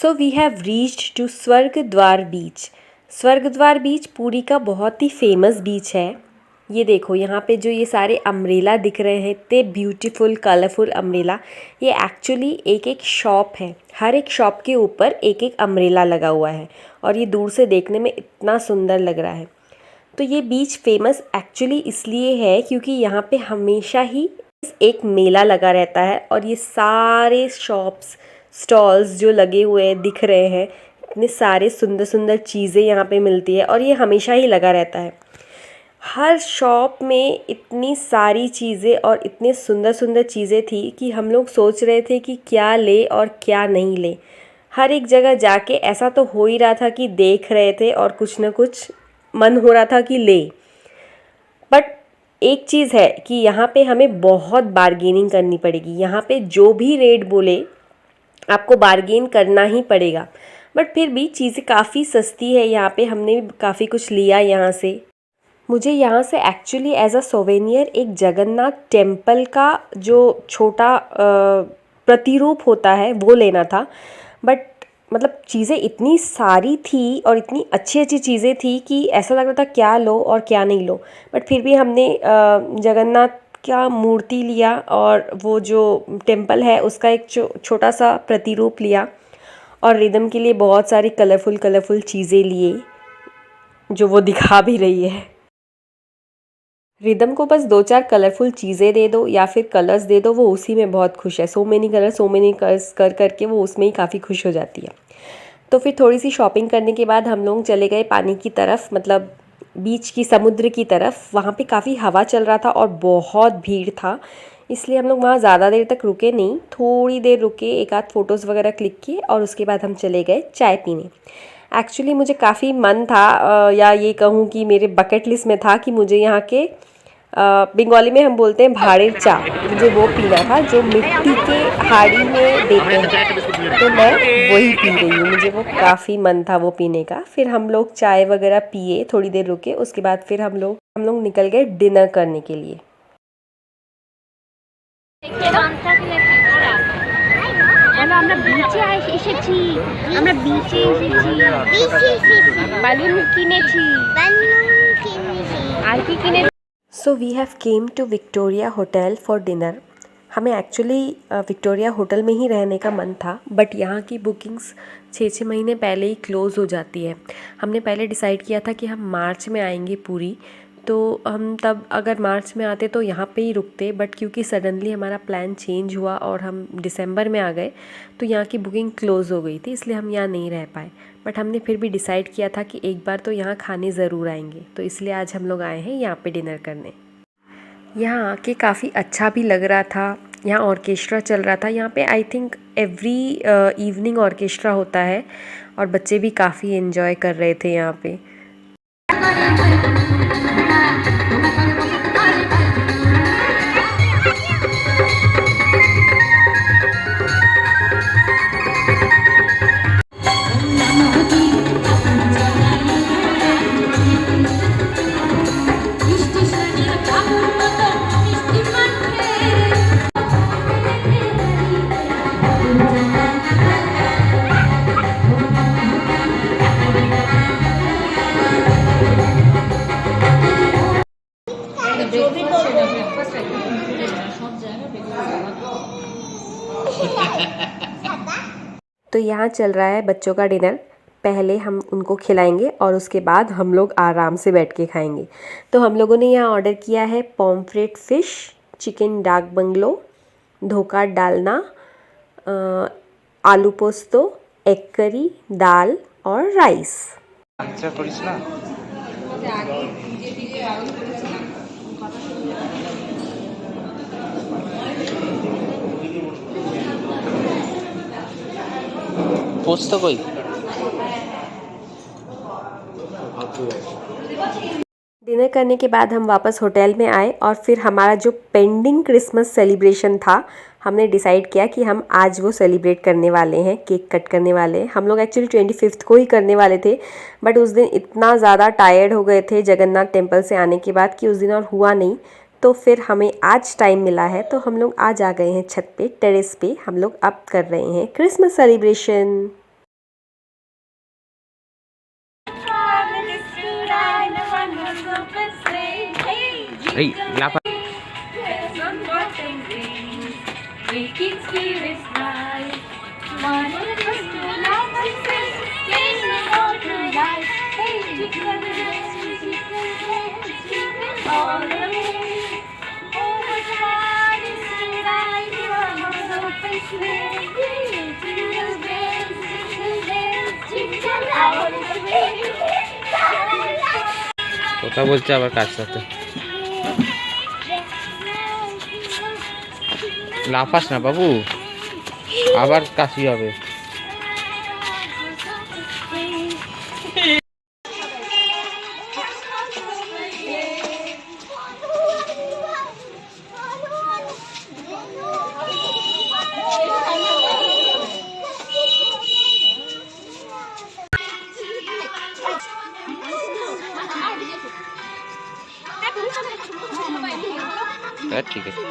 So we have reached to Swargadwar beach. Swargadwar beach Puri का बहुत ही famous beach है। ये देखो यहाँ पे जो ये सारे अम्ब्रेला दिख रहे हैं, इतने ब्यूटीफुल कलरफुल अम्ब्रेला। ये एक्चुअली एक एक शॉप है, हर एक शॉप के ऊपर एक एक अम्ब्रेला लगा हुआ है और ये दूर से देखने में इतना सुंदर लग रहा है। तो ये बीच फेमस एक्चुअली इसलिए है क्योंकि यहाँ पे हमेशा ही एक मेला लगा रहता है और ये सारे शॉप्स स्टॉल्स जो लगे हुए दिख रहे हैं, इतने सारे सुंदर सुंदर चीज़ें यहाँ पे मिलती है और ये हमेशा ही लगा रहता है। हर शॉप में इतनी सारी चीज़ें और इतने सुंदर सुंदर चीज़ें थी कि हम लोग सोच रहे थे कि क्या ले और क्या नहीं ले। हर एक जगह जाके ऐसा तो हो ही रहा था कि देख रहे थे और कुछ ना कुछ मन हो रहा था कि ले। बट एक चीज़ है कि यहाँ पे हमें बहुत बार्गेनिंग करनी पड़ेगी। यहाँ पे जो भी रेट बोले आपको बार्गेन करना ही पड़ेगा। बट फिर भी चीज़ें काफ़ी सस्ती है यहाँ पे, हमने भी काफ़ी कुछ लिया यहाँ से। मुझे यहाँ से एक्चुअली एज अ सोवेनियर एक जगन्नाथ टेम्पल का जो छोटा प्रतिरूप होता है वो लेना था। बट मतलब चीज़ें इतनी सारी थी और इतनी अच्छी अच्छी चीज़ें थी कि ऐसा लग रहा था क्या लो और क्या नहीं लो। बट फिर भी हमने जगन्नाथ का मूर्ति लिया और वो जो टेम्पल है उसका एक छोटा सा प्रतिरूप लिया और रिदम के लिए बहुत सारी कलरफुल चीज़ें लिए जो वो दिखा भी रही है। रिदम को बस 2-4 कलरफुल चीज़ें दे दो या फिर कलर्स दे दो, वो उसी में बहुत खुश है। सो मेनी कलर्स कर करके वो उसमें ही काफ़ी खुश हो जाती है। तो फिर थोड़ी सी शॉपिंग करने के बाद हम लोग चले गए पानी की तरफ, मतलब बीच की समुद्र की तरफ। वहाँ पे काफ़ी हवा चल रहा था और बहुत भीड़ था, इसलिए हम लोग वहाँ ज़्यादा देर तक रुके नहीं, थोड़ी देर रुके, एक आध फ़ोटोज़ वगैरह क्लिक किए और उसके बाद हम चले गए चाय पीने। एक्चुअली मुझे काफ़ी मन था या ये कहूँ कि मेरे बकेट लिस्ट में था कि मुझे यहाँ के बंगाली में हम बोलते हैं भाड़ेर चा, मुझे वो पीना था जो मिट्टी के हाड़ी में देते हैं। तो मैं वही पी रही हूँ, मुझे वो काफ़ी मन था वो पीने का। फिर हम लोग चाय वगैरह पिए, थोड़ी देर रुके, उसके बाद फिर हम लोग निकल गए डिनर करने के लिए। আমরা বিচে এসেছি, আমরা বিচে এসেছি, বালুন কিনেছি, আর কি কিনে। So we have come to Victoria hotel for dinner. हमें एक्चुअली विक्टोरिया होटल में ही रहने का मन था, बट यहाँ की बुकिंग्स 6-6 महीने पहले ही क्लोज़ हो जाती है। हमने पहले डिसाइड किया था कि हम मार्च में आएंगे पूरी, तो हम तब अगर मार्च में आते तो यहाँ पे ही रुकते। बट क्योंकि सडनली हमारा प्लान चेंज हुआ और हम दिसंबर में आ गए तो यहाँ की बुकिंग क्लोज़ हो गई थी, इसलिए हम यहाँ नहीं रह पाए। बट हमने फिर भी डिसाइड किया था कि एक बार तो यहाँ खाने ज़रूर आएंगे, तो इसलिए आज हम लोग आए हैं यहाँ पे डिनर करने। यहाँ आके काफ़ी अच्छा भी लग रहा था। यहाँ ऑर्केस्ट्रा चल रहा था। यहाँ पे I think every evening orchestra होता है और बच्चे भी काफ़ी एंजॉय कर रहे थे यहाँ पे। तो यहाँ चल रहा है बच्चों का डिनर। पहले हम उनको खिलाएंगे और उसके बाद हम लोग आराम से बैठ के खाएंगे। तो हम लोगों ने यहाँ ऑर्डर किया है पॉम्फ्रेट फ़िश, चिकन डाक बंगलो, धोखा डालना, आलू पोस्तो, एग करी, दाल और राइस। पोस्तो कोई डिनर करने के बाद हम वापस होटल में आए और फिर हमारा जो पेंडिंग क्रिसमस सेलिब्रेशन था, हमने डिसाइड किया कि हम आज वो सेलिब्रेट करने वाले हैं, केक कट करने वाले हैं। हम लोग एक्चुअली 25th को ही करने वाले थे, बट उस दिन इतना ज़्यादा टायर्ड हो गए थे जगन्नाथ टेम्पल से आने के बाद कि उस दिन और हुआ नहीं। तो फिर हमें आज टाइम मिला है तो हम लोग आज आ गए हैं छत पे, टेरेस पे। हम लोग अब कर रहे हैं क्रिसमस सेलिब्रेशन। এই লাফা কথা বলছে আবার কার সাথে লাফাস না বাবু আবার কাশি হবে ঠিক আছে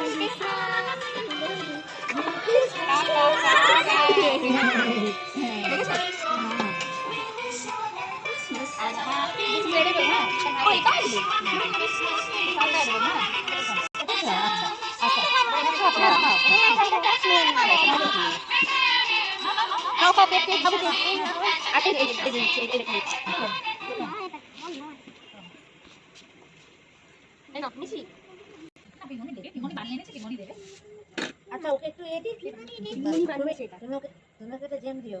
আচ্ছা ওকে একটু এটি তুমি ওকে একটা জেম দিও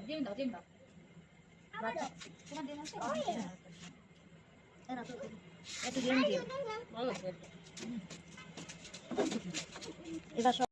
আচ্ছা তোমার জেম আছে না তো একটু জেম দিও এবার